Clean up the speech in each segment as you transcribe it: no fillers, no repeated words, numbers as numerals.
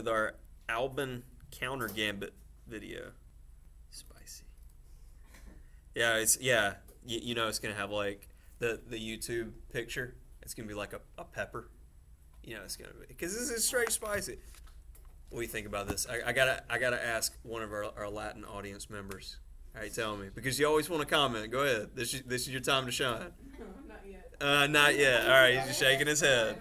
with our Albin Countergambit video. Spicy. Yeah, you know it's gonna have like the YouTube picture. It's gonna be like a pepper. You know it's gonna be because this is straight spicy. What do you think about this? I gotta ask one of our Latin audience members. All right, tell me because you always want to comment. Go ahead. This is your time to shine. No, not yet. Not yet. All right, he's just shaking his head.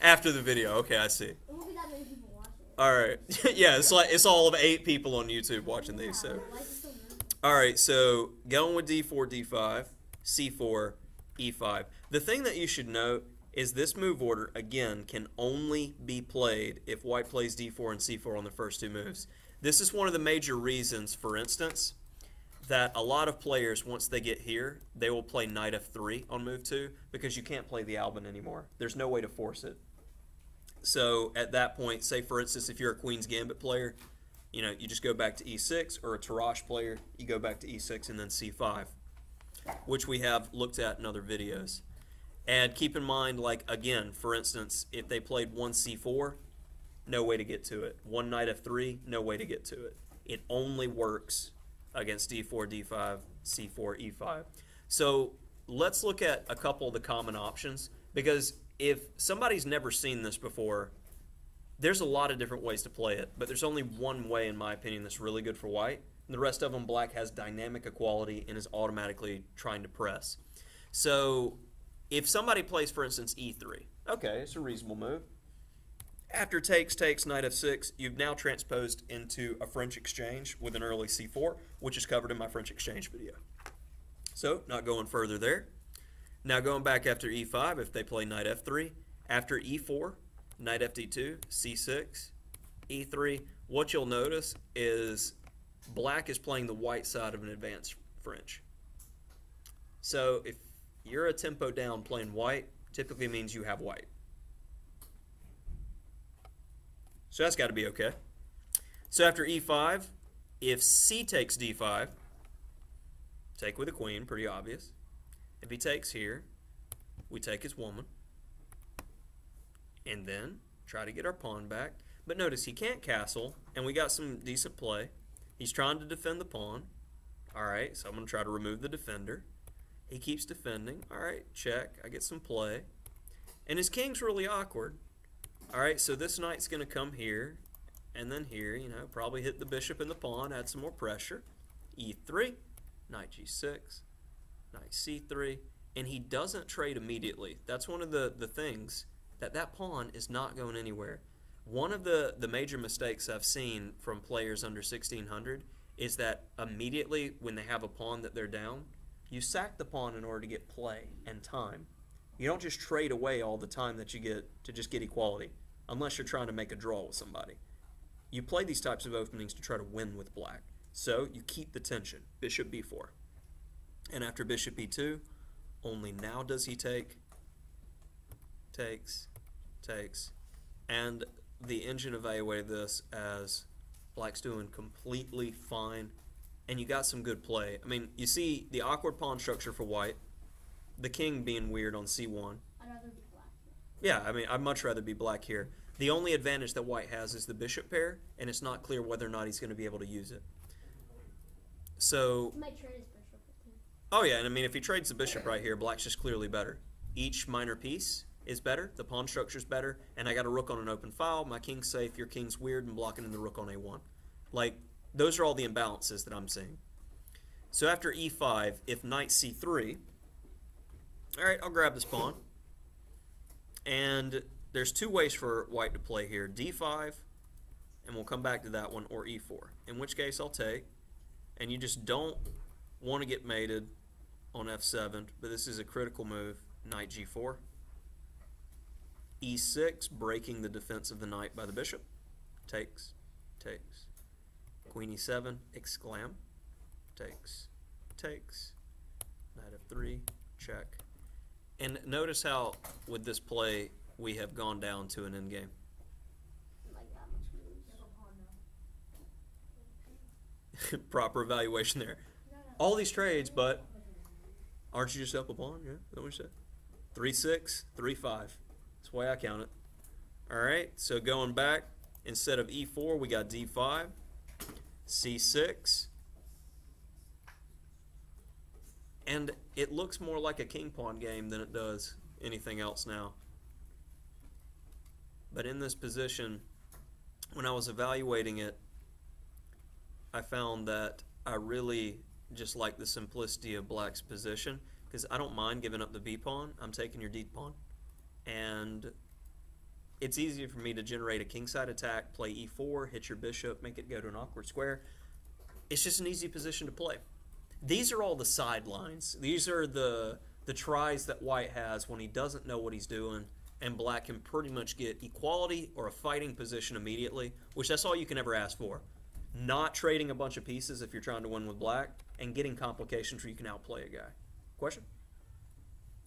After the video. Okay, I see. All right. Yeah, it's all of 8 people on YouTube watching these. So, all right. So going with D4, D5, C4, E5. The thing that you should note is this move order again can only be played if White plays D4 and C4 on the first 2 moves. This is one of the major reasons, for instance, that a lot of players, once they get here, they will play Knight F3 on move 2 because you can't play the Albin anymore. There's no way to force it. So at that point, say for instance, if you're a Queen's Gambit player, you know, you just go back to E6, or a Tarrasch player, you go back to E6 and then C5, which we have looked at in other videos. And keep in mind, like again, for instance, if they played 1 C4, no way to get to it. 1 Knight F3, no way to get to it. It only works against D4, D5, C4, E5. So let's look at a couple of the common options, because if somebody's never seen this before, there's a lot of different ways to play it, but there's only one way, in my opinion, that's really good for White. And the rest of them, Black has dynamic equality and is automatically trying to press. So if somebody plays, for instance, E3, okay, it's a reasonable move. After takes, Knight F6, you've now transposed into a French exchange with an early C4, which is covered in my French exchange video. So, not going further there. Now going back after E5, if they play Knight F3, after E4, Knight FD2, C6, E3, what you'll notice is Black is playing the white side of an advanced French. So, if you're a tempo down playing white, typically means you have white. So that's got to be okay. So after E5, if C takes D5, take with a queen, pretty obvious. If he takes here, we take his woman. And then try to get our pawn back. But notice he can't castle, and we got some decent play. He's trying to defend the pawn. Alright, so I'm going to try to remove the defender. He keeps defending. Alright, check. I get some play. And his king's really awkward. Alright, so this knight's going to come here, and then here, you know, probably hit the bishop and the pawn, add some more pressure. E3, knight G6, knight C3, and he doesn't trade immediately. That's one of the things, that pawn is not going anywhere. One of the major mistakes I've seen from players under 1600 is that immediately when they have a pawn that they're down, you sack the pawn in order to get play and time. You don't just trade away all the time that you get to just get equality, unless you're trying to make a draw with somebody. You play these types of openings to try to win with Black. So you keep the tension. Bishop B4. And after bishop E2, only now does he take, takes, and the engine evaluated this as Black's doing completely fine, and you got some good play. I mean, you see the awkward pawn structure for White, the king being weird on C1. I'd rather be Black. Yeah, I mean, I'd much rather be Black here. The only advantage that White has is the bishop pair, and it's not clear whether or not he's going to be able to use it. So, He might trade his bishop with him. oh yeah, and I mean, if he trades the bishop right here, Black's just clearly better. Each minor piece is better, the pawn structure's better, and I got a rook on an open file, my king's safe, your king's weird, and blocking in the rook on A1. Like, those are all the imbalances that I'm seeing. So after E5, if knight C3, alright, I'll grab this pawn. And there's 2 ways for White to play here. D5, and we'll come back to that one, or E4. In which case I'll take. And you just don't want to get mated on F7, but this is a critical move. Knight G4. E6, breaking the defense of the knight by the bishop. Takes. Queen E7, exclam. Takes. Knight F3, check. And notice how, with this play, we have gone down to an endgame. Like that much moves. Proper evaluation there. All these trades, but aren't you just up a pawn? Yeah, is that what you said? 3-6, 3-5. That's the way I count it. Alright, so going back, instead of e4, we got d5, c6, and it looks more like a king pawn game than it does anything else now. But in this position, when I was evaluating it, I found that I really just like the simplicity of black's position, because I don't mind giving up the b pawn. I'm taking your d pawn, and it's easier for me to generate a kingside attack, play e4, hit your bishop, make it go to an awkward square. It's just an easy position to play. These are all the sidelines. These are the tries that white has when he doesn't know what he's doing, and black can pretty much get equality or a fighting position immediately, which that's all you can ever ask for. Not trading a bunch of pieces if you're trying to win with black, and getting complications where you can outplay a guy. Question?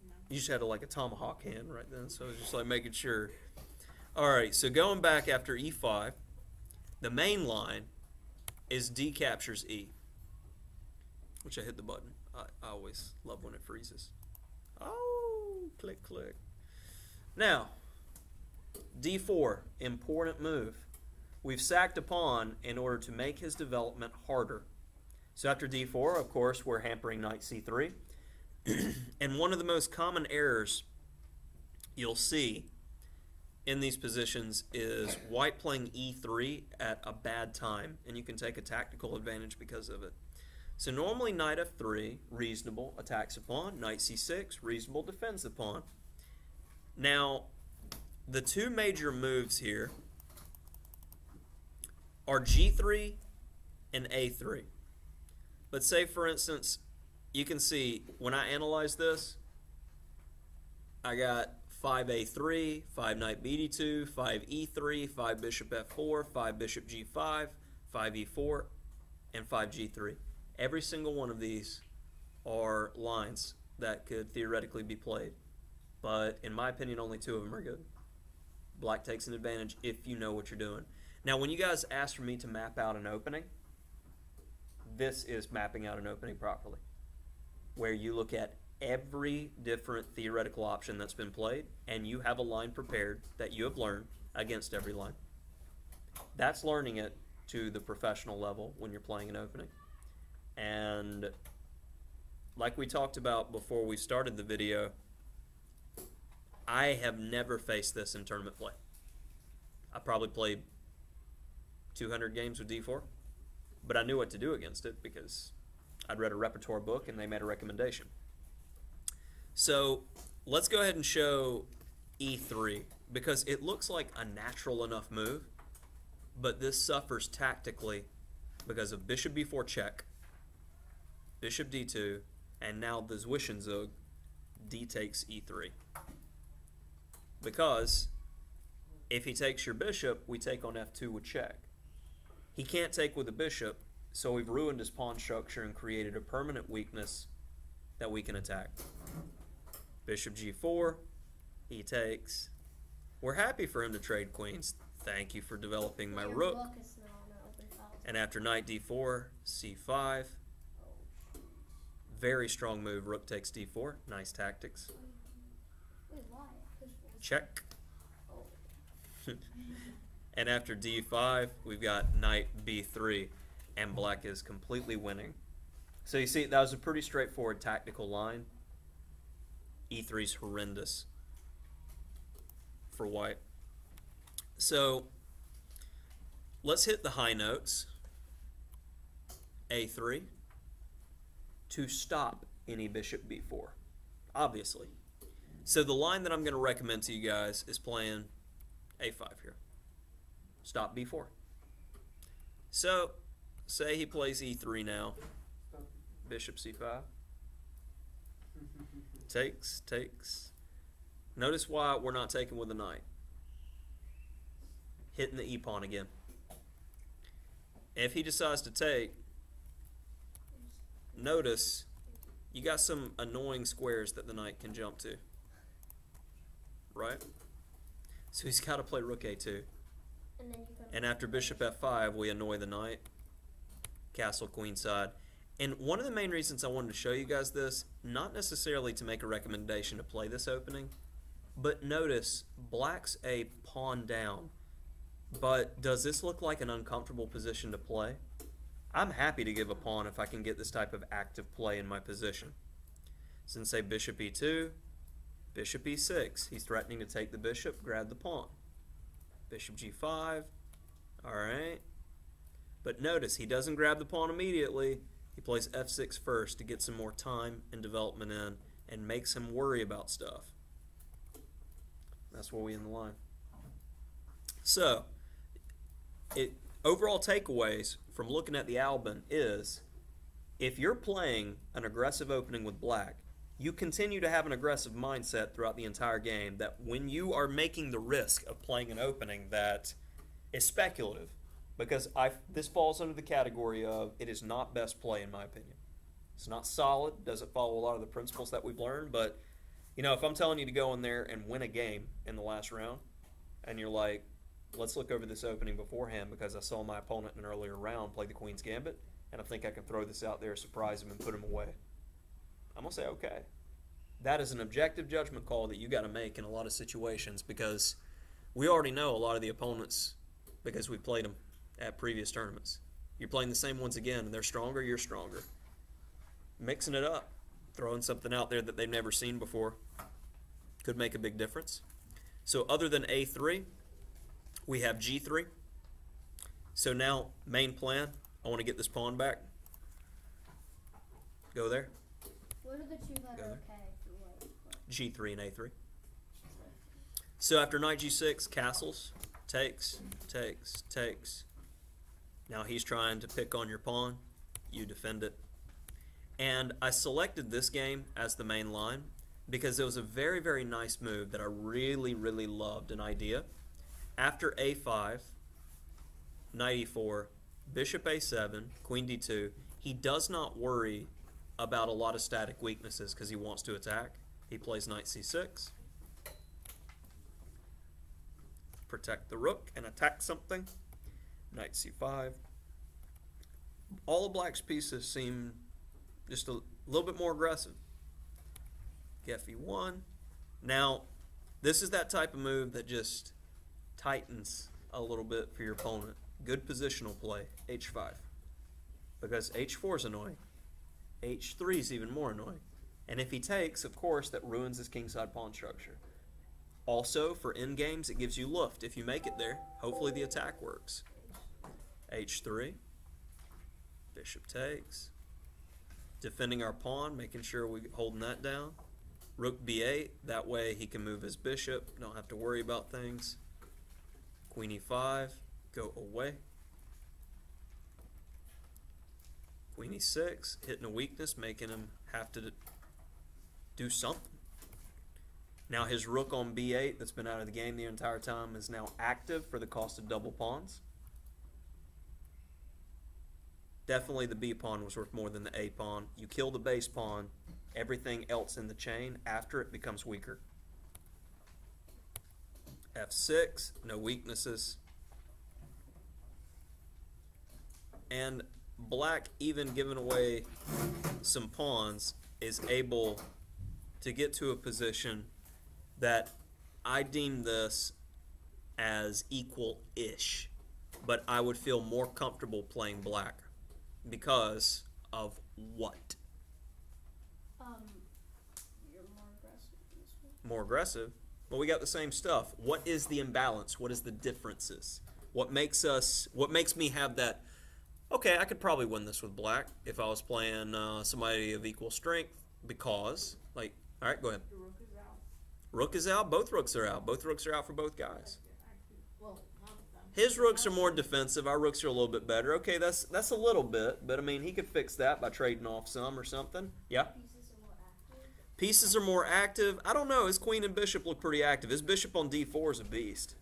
No. You just had like a tomahawk hand right then, so it's just like making sure. Alright, so going back after e5, the main line is d captures e, which I hit the button. I always love when it freezes. Oh, click, click. Now, d4, important move. We've sacked a pawn in order to make his development harder. So after d4, of course, we're hampering knight c3. And one of the most common errors you'll see in these positions is white playing e3 at a bad time, and you can take a tactical advantage because of it. So normally knight f3, reasonable, attacks a pawn. Knight c6, reasonable, defends the pawn. Now, the two major moves here are g3 and a3. But say, for instance, you can see when I analyze this, I got 5a3, 5 knight bd2, 5 e3, 5 bishop f4, 5 bishop g5, 5 e4, and 5 g3. Every single one of these are lines that could theoretically be played. But in my opinion, only two of them are good. Black takes an advantage if you know what you're doing. Now, when you guys asked for me to map out an opening, this is mapping out an opening properly, where you look at every different theoretical option that's been played, and you have a line prepared that you have learned against every line. That's learning it to the professional level when you're playing an opening. And like we talked about before we started the video, I have never faced this in tournament play. I probably played 200 games with d4, but I knew what to do against it because I'd read a repertoire book and they made a recommendation. So let's go ahead and show e3, because it looks like a natural enough move, but this suffers tactically because of bishop b4 check, bishop d2, and now the Zwischenzug, d takes e3. Because if he takes your bishop, we take on f2 with check. He can't take with the bishop, so we've ruined his pawn structure and created a permanent weakness that we can attack. Bishop g4, he takes. We're happy for him to trade queens. Thank you for developing my rook. And after knight d4, c5. Very strong move, rook takes d4. Nice tactics. Check. And after d5, we've got knight b3, and black is completely winning. So you see, that was a pretty straightforward tactical line. e3 is horrendous for white. So let's hit the high notes. a3 to stop any bishop b4, obviously. So the line that I'm going to recommend to you guys is playing a5 here. Stop b4. So say he plays e3 now. Bishop c5. Takes, takes. Notice why we're not taking with the knight. Hitting the e-pawn again. If he decides to take, notice you got some annoying squares that the knight can jump to. Right? So he's got to play rook a2. And after bishop f5, we annoy the knight. Castle queenside. And one of the main reasons I wanted to show you guys this, not necessarily to make a recommendation to play this opening, But notice, black's a pawn down. But does this look like an uncomfortable position to play? I'm happy to give a pawn if I can get this type of active play in my position. Since say bishop e2, bishop e6. He's threatening to take the bishop, grab the pawn. Bishop g5. Alright. But notice, he doesn't grab the pawn immediately. He plays f6 first to get some more time and development in and makes him worry about stuff. That's where we end the line. So, overall takeaways from looking at the Albin is, if you're playing an aggressive opening with black, you continue to have an aggressive mindset throughout the entire game that when you are making the risk of playing an opening that is speculative, because this falls under the category of it is not best play in my opinion. It's not solid, doesn't follow a lot of the principles that we've learned, but you know, if I'm telling you to go in there and win a game in the last round, and you're like, let's look over this opening beforehand because I saw my opponent in an earlier round play the Queen's Gambit, and I think I can throw this out there, surprise him, and put him away. I'm going to say, okay. That is an objective judgment call that you got to make in a lot of situations because we already know a lot of the opponents because we played them at previous tournaments. You're playing the same ones again, and they're stronger, you're stronger. Mixing it up, throwing something out there that they've never seen before could make a big difference. So other than A3, we have G3. So now, main plan, I want to get this pawn back. Go there. What are the two that Go are there. okay for white? G3 and A3. So after knight G6, castles, takes, takes, takes. Now he's trying to pick on your pawn. You defend it. And I selected this game as the main line because it was a very, very nice move that I really, really loved an idea. After A5, knight E4, bishop A7, queen D2, he does not worry about a lot of static weaknesses because he wants to attack. He plays knight C6. Protect the rook and attack something. Knight C5. All of black's pieces seem just a little bit more aggressive. F1. Now, this is that type of move that just tightens a little bit for your opponent. Good positional play, H5. Because H4 is annoying. H3 is even more annoying. And if he takes, of course, that ruins his kingside pawn structure. Also, for endgames, it gives you luft. If you make it there, hopefully the attack works. H3. Bishop takes. Defending our pawn, making sure we're holding that down. Rook B8, that way he can move his bishop, don't have to worry about things. Queen E5, go away. Queen E6, hitting a weakness, making him have to do something. Now his rook on B8 that's been out of the game the entire time is now active for the cost of double pawns. Definitely the B pawn was worth more than the A pawn. You kill the base pawn, everything else in the chain after it becomes weaker. F6, no weaknesses. And black, even giving away some pawns, is able to get to a position that I deem this as equal-ish, but I would feel more comfortable playing black because of what? You're more aggressive in this one. More aggressive? Well, we got the same stuff. What is the imbalance? What is the differences? What makes me have that, okay, I could probably win this with black if I was playing somebody of equal strength because, like, all right, go ahead. The rook is out. Rook is out. Both rooks are out. Both rooks are out for both guys. Well, not with them. His rooks are more defensive. Our rooks are a little bit better. Okay, that's a little bit, but I mean, he could fix that by trading off some or something. Yeah? Pieces are more active. Pieces are more active. I don't know. His queen and bishop look pretty active. His bishop on D4 is a beast.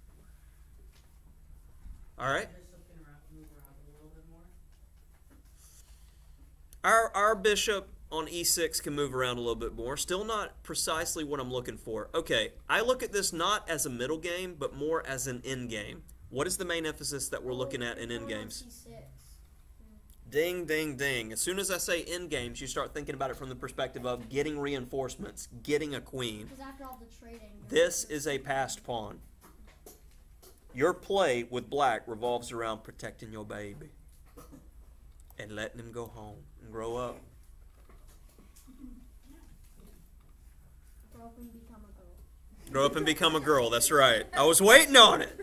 All right. Bishop can move around a little bit more. Our bishop on E6 can move around a little bit more. Still not precisely what I'm looking for. Okay, I look at this not as a middle game, but more as an end game. What is the main emphasis that we're looking at in end games? C6. Ding, ding, ding. As soon as I say end games, you start thinking about it from the perspective of getting reinforcements, getting a queen. Because after all the trading. This is a passed pawn. Your play with black revolves around protecting your baby and letting him go home and grow up. Grow up and become a girl. Grow up and become a girl. That's right. I was waiting on it.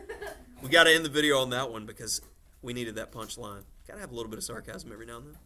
We got to end the video on that one because we needed that punchline. Got to have a little bit of sarcasm every now and then.